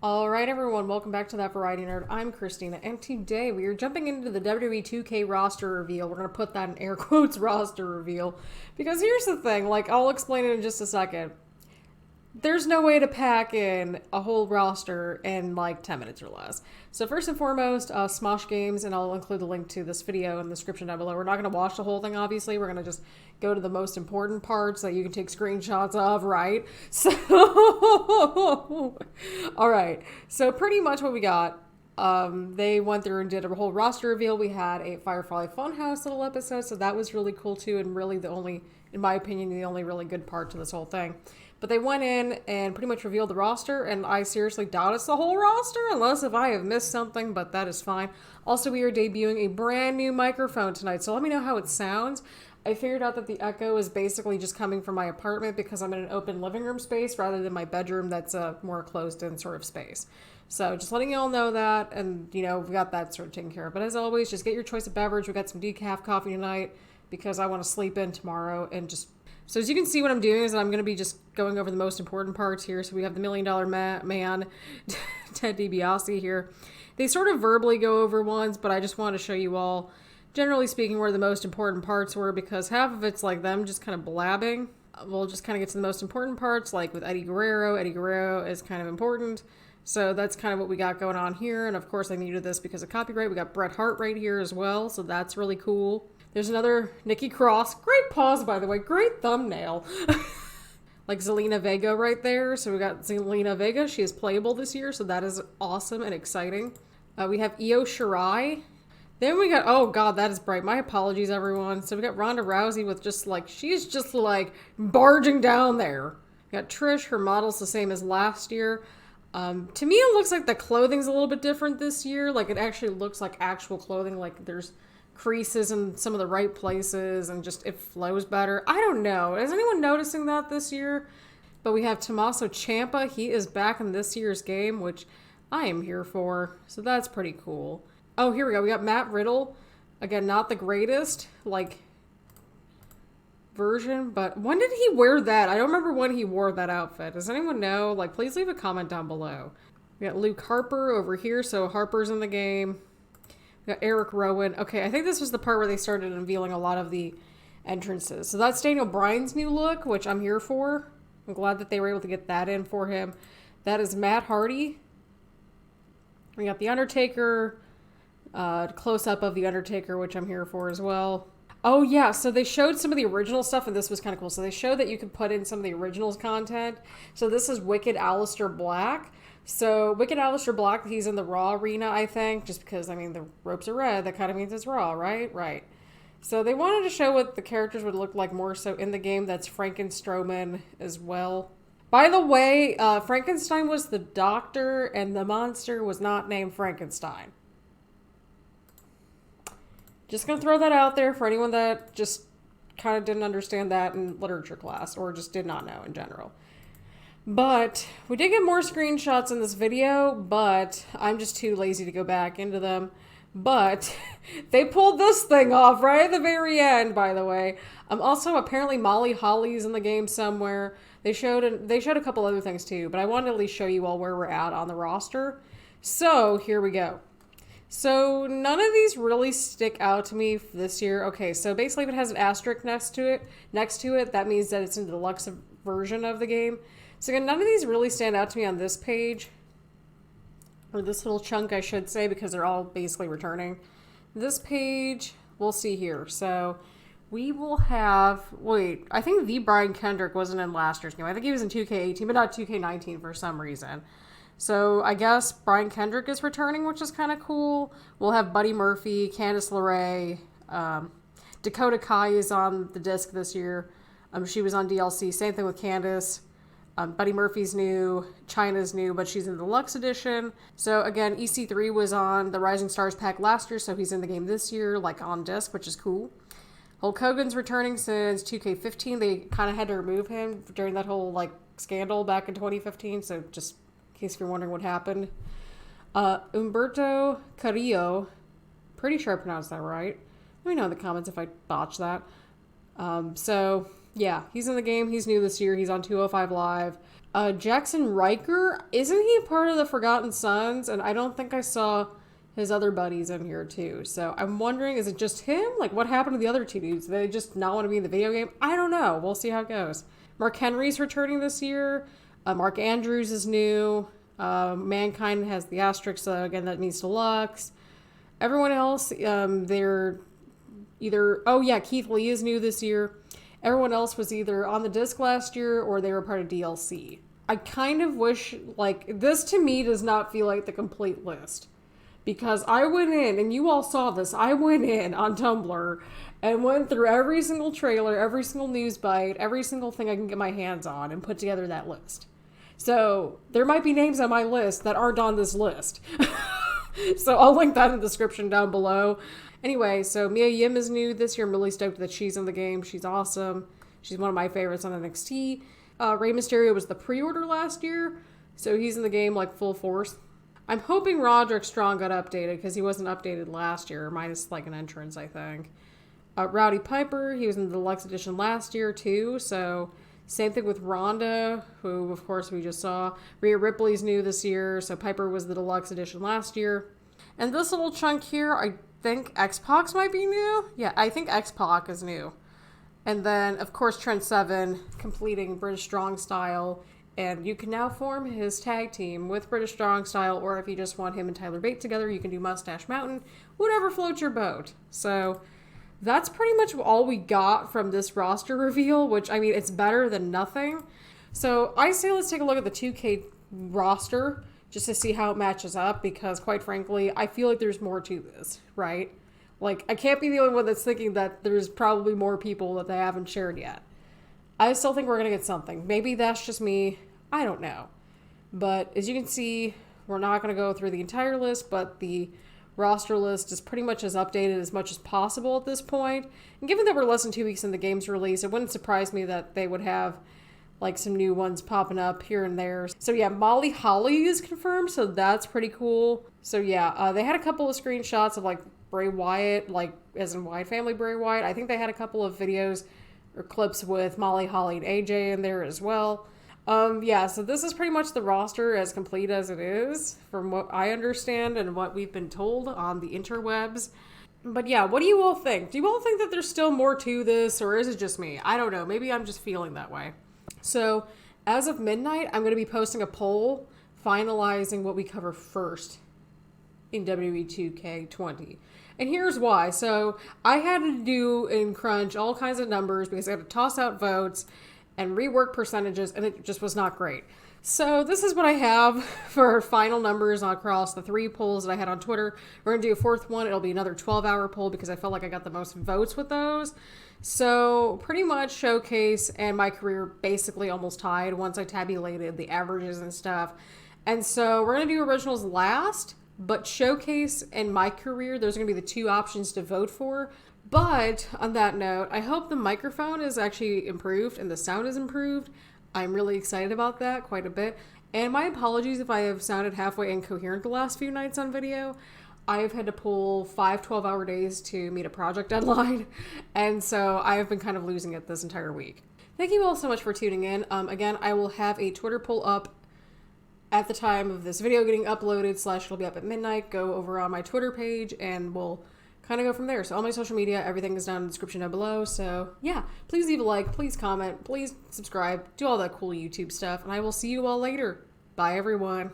Alright everyone, welcome back to That Variety Nerd. I'm Christina, and today we are jumping into the WWE 2K roster reveal. We're going to put that in air quotes, roster reveal. Because here's the thing, I'll explain it in just a second. There's no way to pack in a whole roster in 10 minutes or less. So first and foremost, Smosh Games, and I'll include the link to this video in the description down below. We're not going to watch the whole thing, obviously. We're going to just go to the most important parts that you can take screenshots of, right? So, alright. So pretty much what we got, they went through and did a whole roster reveal. We had a Firefly Funhouse little episode, so that was really cool too, and really the only, in my opinion, the only really good part to this whole thing. But they went in and pretty much revealed the roster, and I seriously doubt it's the whole roster, unless if I have missed something, but that is fine. Also, we are debuting a brand new microphone tonight, so let me know how it sounds. I figured out that the echo is basically just coming from my apartment because I'm in an open living room space rather than my bedroom that's a more closed-in sort of space. So just letting you all know that, and, we got that sort of taken care of. But as always, just get your choice of beverage. We got some decaf coffee tonight because I want to sleep in tomorrow and just... So as you can see, what I'm doing is I'm going to be just going over the most important parts here. So we have the $1 Million Man, Ted DiBiase here. They sort of verbally go over ones, but I just want to show you all, generally speaking, where the most important parts were, because half of it's like them just kind of blabbing. We'll just kind of get to the most important parts, like with Eddie Guerrero. Eddie Guerrero is kind of important. So that's kind of what we got going on here. And of course, I needed this because of copyright. We got Bret Hart right here as well. So that's really cool. There's another Nikki Cross. Great pause, by the way. Great thumbnail. Like Zelina Vega right there. So we got Zelina Vega. She is playable this year, so that is awesome and exciting. We have Io Shirai. Then we got, oh god, that is bright. My apologies, everyone. So we got Ronda Rousey with she's just barging down there. We got Trish. Her model's the same as last year. To me, it looks like the clothing's a little bit different this year. It actually looks like actual clothing. There's creases in some of the right places and just it flows better. I don't know. Is anyone noticing that this year? But we have Tommaso Ciampa. He is back in this year's game, which I am here for. So that's pretty cool. Oh, here we go. We got Matt Riddle. Again, not the greatest, version, but when did he wear that? I don't remember when he wore that outfit. Does anyone know? Please leave a comment down below. We got Luke Harper over here, so Harper's in the game. We got Eric Rowan. Okay, I think this was the part where they started unveiling a lot of the entrances. So that's Daniel Bryan's new look, which I'm here for. I'm glad that they were able to get that in for him. That is Matt Hardy. We got The Undertaker. Close-up of The Undertaker, which I'm here for as well. Oh, yeah, so they showed some of the original stuff, and this was kind of cool. So they showed that you could put in some of the originals content. So this is Wicked Aleister Black. So Wicked Aleister Black, he's in the Raw arena, I think, just because, the ropes are red. That kind of means it's Raw, right? Right. So they wanted to show what the characters would look like more so in the game. That's Frankenstrowman as well. By the way, Frankenstein was the doctor, and the monster was not named Frankenstein. Just going to throw that out there for anyone that just kind of didn't understand that in literature class or just did not know in general. But we did get more screenshots in this video, but I'm just too lazy to go back into them. But they pulled this thing off right at the very end, by the way. Also, apparently Molly Holly's in the game somewhere. They showed a couple other things too, but I wanted to at least show you all where we're at on the roster. So here we go. So none of these really stick out to me this year. Okay, so basically if it has an asterisk next to it, that means that it's in the deluxe version of the game. So again, none of these really stand out to me on this page. Or this little chunk, I should say, because they're all basically returning. This page, we'll see here. So we will have, I think the Brian Kendrick wasn't in last year's game. I think he was in 2K18, but not 2K19 for some reason. So I guess Brian Kendrick is returning, which is kind of cool. We'll have Buddy Murphy, Candice LeRae, Dakota Kai is on the disc this year. She was on DLC. Same thing with Candice. Buddy Murphy's new, Chyna's new, but she's in the Deluxe Edition. So again, EC3 was on the Rising Stars pack last year, so he's in the game this year, on disc, which is cool. Hulk Hogan's returning since 2K15. They kind of had to remove him during that whole, scandal back in 2015, so just in case you're wondering what happened. Humberto Carrillo, pretty sure I pronounced that right. Let me know in the comments if I botched that. So yeah, he's in the game. He's new this year. He's on 205 Live. Jackson Riker, isn't he part of the Forgotten Sons? And I don't think I saw his other buddies in here too. So I'm wondering, is it just him? Like, what happened to the other two dudes? Do they just not want to be in the video game? I don't know. We'll see how it goes. Mark Henry's returning this year. Mark Andrews is new. Mankind has the asterisk, so again, that means deluxe. Everyone else, they're either... Oh, yeah, Keith Lee is new this year. Everyone else was either on the disc last year or they were part of DLC. I kind of wish, like, this to me does not feel like the complete list. Because I went in, and you all saw this, I went in on Tumblr and went through every single trailer, every single news bite, every single thing I can get my hands on and put together that list. So there might be names on my list that aren't on this list. So I'll link that in the description down below. Anyway, so Mia Yim is new this year. I'm really stoked that she's in the game. She's awesome. She's one of my favorites on NXT. Rey Mysterio was the pre-order last year, so he's in the game like full force. I'm hoping Roderick Strong got updated because he wasn't updated last year, minus like an entrance, I think. Rowdy Piper, he was in the Deluxe Edition last year too, so same thing with Ronda, who of course we just saw. Rhea Ripley's new this year, so Piper was the Deluxe Edition last year. And this little chunk here, I think X-Pac might be new. Yeah, I think X-Pac is new. And then, of course, Trent Seven completing British Strong Style. And you can now form his tag team with British Strong Style, or if you just want him and Tyler Bate together, you can do Mustache Mountain. Whatever floats your boat. So that's pretty much all we got from this roster reveal, which, I mean, it's better than nothing. So I say let's take a look at the 2K roster just to see how it matches up, because quite frankly, I feel like there's more to this, right? Like, I can't be the only one that's thinking that there's probably more people that they haven't shared yet. I still think we're going to get something. Maybe that's just me. I don't know. But as you can see, we're not going to go through the entire list, but the roster list is pretty much as updated as much as possible at this point. And given that we're less than 2 weeks in the game's release, it wouldn't surprise me that they would have like some new ones popping up here and there. So yeah, Molly Holly is confirmed, so that's pretty cool. So yeah, they had a couple of screenshots of like Bray Wyatt, like as in Wyatt family Bray Wyatt. I think they had a couple of videos or clips with Molly Holly and AJ in there as well. Yeah, so this is pretty much the roster as complete as it is, from what I understand and what we've been told on the interwebs. But yeah, what do you all think? Do you all think that there's still more to this, or is it just me? I don't know. Maybe I'm just feeling that way. So, as of midnight, I'm going to be posting a poll finalizing what we cover first in WWE 2K20. And here's why. So, I had to do and crunch all kinds of numbers because I had to toss out votes and rework percentages, and it just was not great. So, this is what I have for final numbers across the 3 polls that I had on Twitter. We're going to do a 4th one. It'll be another 12-hour poll because I felt like I got the most votes with those. So pretty much Showcase and my career basically almost tied once I tabulated the averages and stuff. And so we're going to do originals last, but Showcase and my career, those are going to be the 2 options to vote for. But on that note, I hope the microphone is actually improved and the sound is improved. I'm really excited about that quite a bit. And my apologies if I have sounded halfway incoherent the last few nights on video. I've had to pull 5 12-hour days to meet a project deadline, and so I've been kind of losing it this entire week. Thank you all so much for tuning in. Again, I will have a Twitter poll up at the time of this video getting uploaded, / it'll be up at midnight. Go over on my Twitter page, and we'll kind of go from there. So all my social media, everything is down in the description down below. So yeah, please leave a like, please comment, please subscribe, do all that cool YouTube stuff, and I will see you all later. Bye, everyone.